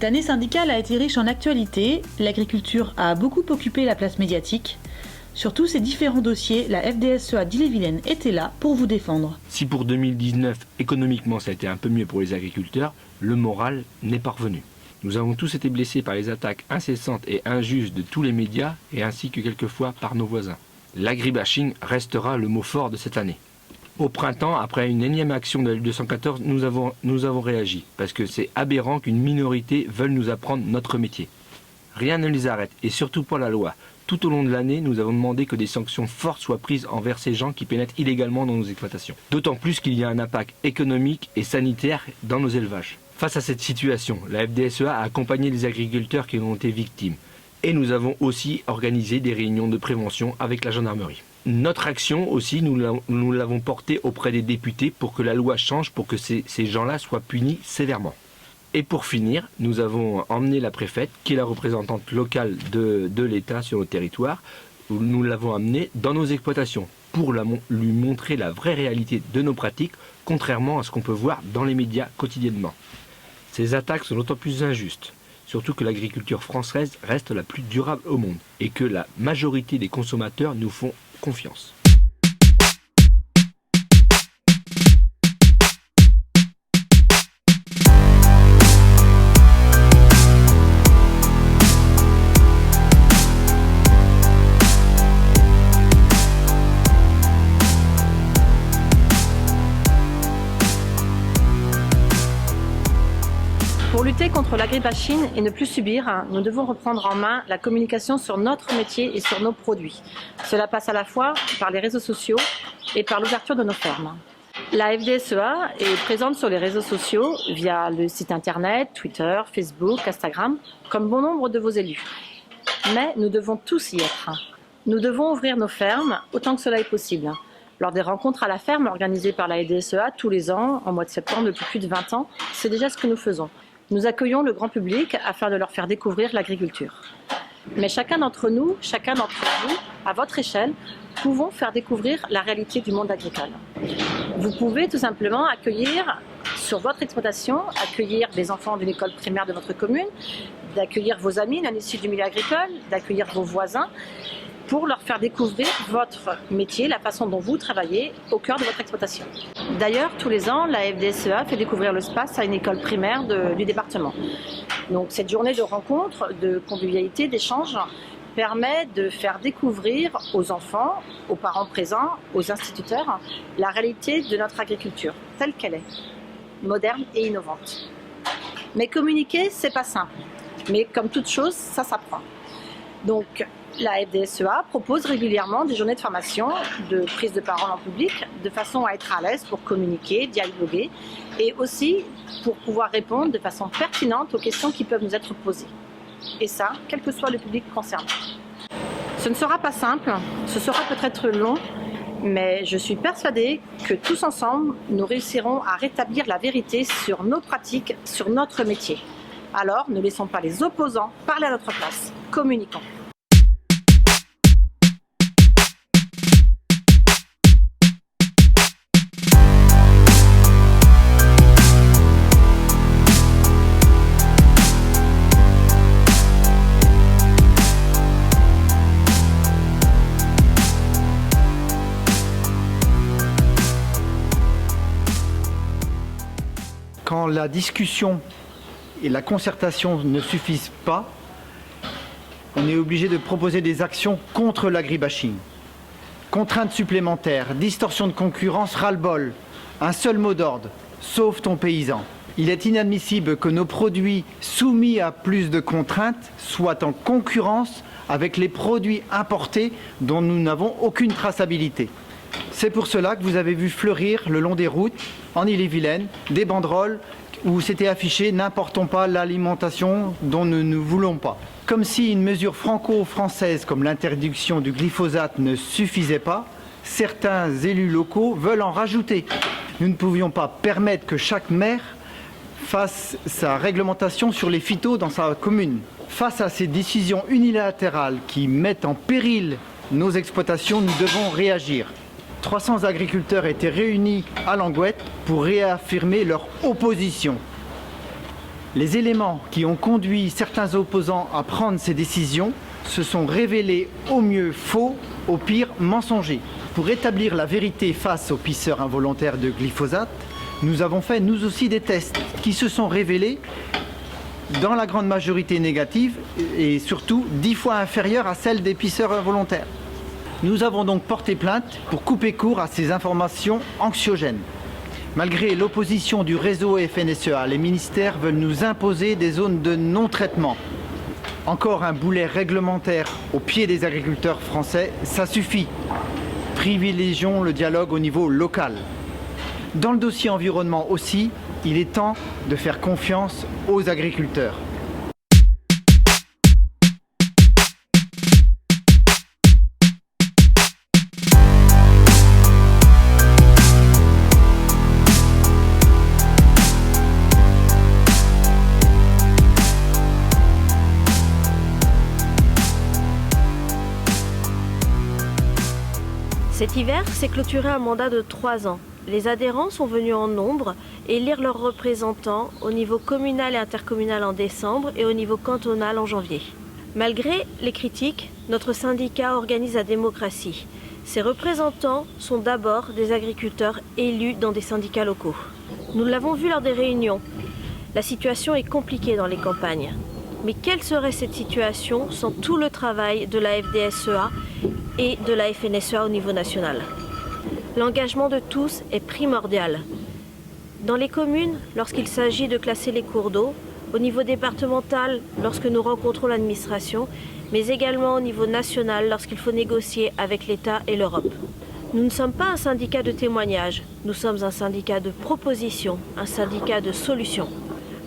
Cette année syndicale a été riche en actualités, l'agriculture a beaucoup occupé la place médiatique. Sur tous ces différents dossiers, la FDSEA d'Ille-et-Vilaine était là pour vous défendre. Si pour 2019, économiquement, ça a été un peu mieux pour les agriculteurs, le moral n'est pas revenu. Nous avons tous été blessés par les attaques incessantes et injustes de tous les médias et ainsi que quelquefois par nos voisins. L'agribashing restera le mot fort de cette année. Au printemps, après une énième action de la Lutte 214, nous avons réagi, parce que c'est aberrant qu'une minorité veuille nous apprendre notre métier. Rien ne les arrête, et surtout pas la loi. Tout au long de l'année, nous avons demandé que des sanctions fortes soient prises envers ces gens qui pénètrent illégalement dans nos exploitations. D'autant plus qu'il y a un impact économique et sanitaire dans nos élevages. Face à cette situation, la FDSEA a accompagné les agriculteurs qui en ont été victimes. Et nous avons aussi organisé des réunions de prévention avec la gendarmerie. Notre action aussi, nous l'avons portée auprès des députés pour que la loi change, pour que ces gens-là soient punis sévèrement. Et pour finir, nous avons emmené la préfète, qui est la représentante locale de l'État sur nos territoires, nous l'avons amenée dans nos exploitations pour lui montrer la vraie réalité de nos pratiques, contrairement à ce qu'on peut voir dans les médias quotidiennement. Ces attaques sont d'autant plus injustes, surtout que l'agriculture française reste la plus durable au monde et que la majorité des consommateurs nous font confiance. Pour lutter contre l'agribashing et ne plus subir, nous devons reprendre en main la communication sur notre métier et sur nos produits. Cela passe à la fois par les réseaux sociaux et par l'ouverture de nos fermes. La FDSEA est présente sur les réseaux sociaux via le site internet, Twitter, Facebook, Instagram, comme bon nombre de vos élus. Mais nous devons tous y être. Nous devons ouvrir nos fermes autant que cela est possible. Lors des rencontres à la ferme organisées par la FDSEA tous les ans, en mois de septembre depuis plus de 20 ans, c'est déjà ce que nous faisons. Nous accueillons le grand public afin de leur faire découvrir l'agriculture. Mais chacun d'entre nous, chacun d'entre vous, à votre échelle, pouvons faire découvrir la réalité du monde agricole. Vous pouvez tout simplement accueillir sur votre exploitation, accueillir des enfants d'une école primaire de votre commune, d'accueillir vos amis non issus du milieu agricole, d'accueillir vos voisins, pour leur faire découvrir votre métier, la façon dont vous travaillez au cœur de votre exploitation. D'ailleurs, tous les ans, la FDSEA fait découvrir le SPACE à une école primaire du département. Donc cette journée de rencontre, de convivialité, d'échange permet de faire découvrir aux enfants, aux parents présents, aux instituteurs, la réalité de notre agriculture, telle qu'elle est, moderne et innovante. Mais communiquer, c'est pas simple. Mais comme toute chose, ça s'apprend. Donc, la FDSEA propose régulièrement des journées de formation, de prise de parole en public, de façon à être à l'aise pour communiquer, dialoguer et aussi pour pouvoir répondre de façon pertinente aux questions qui peuvent nous être posées. Et ça, quel que soit le public concerné. Ce ne sera pas simple, ce sera peut-être long, mais je suis persuadée que tous ensemble, nous réussirons à rétablir la vérité sur nos pratiques, sur notre métier. Alors, ne laissons pas les opposants parler à notre place. Communiquons. Quand la discussion et la concertation ne suffisent pas, on est obligé de proposer des actions contre l'agribashing. Contraintes supplémentaires, distorsion de concurrence, ras-le-bol, un seul mot d'ordre, sauve ton paysan. Il est inadmissible que nos produits soumis à plus de contraintes soient en concurrence avec les produits importés dont nous n'avons aucune traçabilité. C'est pour cela que vous avez vu fleurir le long des routes, en Ille-et-Vilaine, des banderoles où c'était affiché « N'importons pas l'alimentation dont nous ne voulons pas ». Comme si une mesure franco-française comme l'interdiction du glyphosate ne suffisait pas, certains élus locaux veulent en rajouter. Nous ne pouvions pas permettre que chaque maire fasse sa réglementation sur les phytos dans sa commune. Face à ces décisions unilatérales qui mettent en péril nos exploitations, nous devons réagir. 300 agriculteurs étaient réunis à Langouette pour réaffirmer leur opposition. Les éléments qui ont conduit certains opposants à prendre ces décisions se sont révélés au mieux faux, au pire mensongers. Pour établir la vérité face aux pisseurs involontaires de glyphosate, nous avons fait nous aussi des tests qui se sont révélés dans la grande majorité négative et surtout 10 fois inférieure à celle des pisseurs involontaires. Nous avons donc porté plainte pour couper court à ces informations anxiogènes. Malgré l'opposition du réseau FNSEA, les ministères veulent nous imposer des zones de non-traitement. Encore un boulet réglementaire au pied des agriculteurs français, ça suffit. Privilégions le dialogue au niveau local. Dans le dossier environnement aussi, il est temps de faire confiance aux agriculteurs. Cet hiver s'est clôturé un mandat de 3 ans. Les adhérents sont venus en nombre élire leurs représentants au niveau communal et intercommunal en décembre et au niveau cantonal en janvier. Malgré les critiques, notre syndicat organise la démocratie. Ses représentants sont d'abord des agriculteurs élus dans des syndicats locaux. Nous l'avons vu lors des réunions. La situation est compliquée dans les campagnes. Mais quelle serait cette situation sans tout le travail de la FDSEA et de la FNSEA au niveau national? L'engagement de tous est primordial. Dans les communes, lorsqu'il s'agit de classer les cours d'eau, au niveau départemental, lorsque nous rencontrons l'administration, mais également au niveau national, lorsqu'il faut négocier avec l'État et l'Europe. Nous ne sommes pas un syndicat de témoignage, nous sommes un syndicat de proposition, un syndicat de solutions.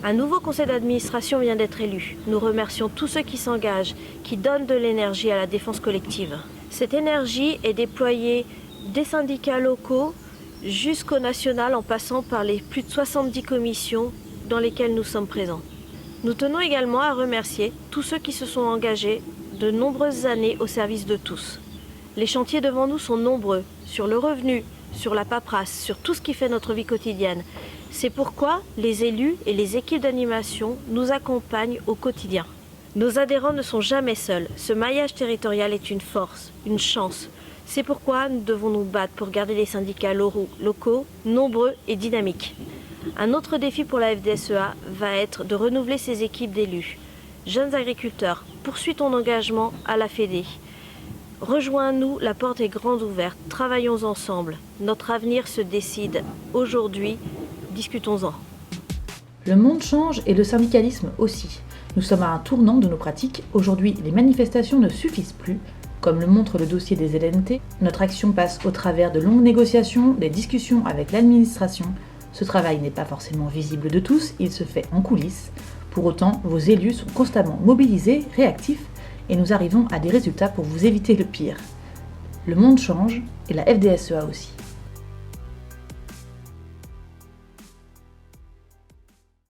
Un nouveau conseil d'administration vient d'être élu. Nous remercions tous ceux qui s'engagent, qui donnent de l'énergie à la défense collective. Cette énergie est déployée des syndicats locaux jusqu'au national en passant par les plus de 70 commissions dans lesquelles nous sommes présents. Nous tenons également à remercier tous ceux qui se sont engagés de nombreuses années au service de tous. Les chantiers devant nous sont nombreux, sur le revenu, sur la paperasse, sur tout ce qui fait notre vie quotidienne. C'est pourquoi les élus et les équipes d'animation nous accompagnent au quotidien. Nos adhérents ne sont jamais seuls. Ce maillage territorial est une force, une chance. C'est pourquoi nous devons nous battre pour garder les syndicats locaux nombreux et dynamiques. Un autre défi pour la FDSEA va être de renouveler ses équipes d'élus. Jeunes agriculteurs, poursuis ton engagement à la Fédé. Rejoins-nous, la porte est grande ouverte. Travaillons ensemble. Notre avenir se décide aujourd'hui. Discutons-en. Le monde change et le syndicalisme aussi. Nous sommes à un tournant de nos pratiques. Aujourd'hui, les manifestations ne suffisent plus. Comme le montre le dossier des LNT, notre action passe au travers de longues négociations, des discussions avec l'administration. Ce travail n'est pas forcément visible de tous, il se fait en coulisses. Pour autant, vos élus sont constamment mobilisés, réactifs, et nous arrivons à des résultats pour vous éviter le pire. Le monde change, et la FDSEA aussi.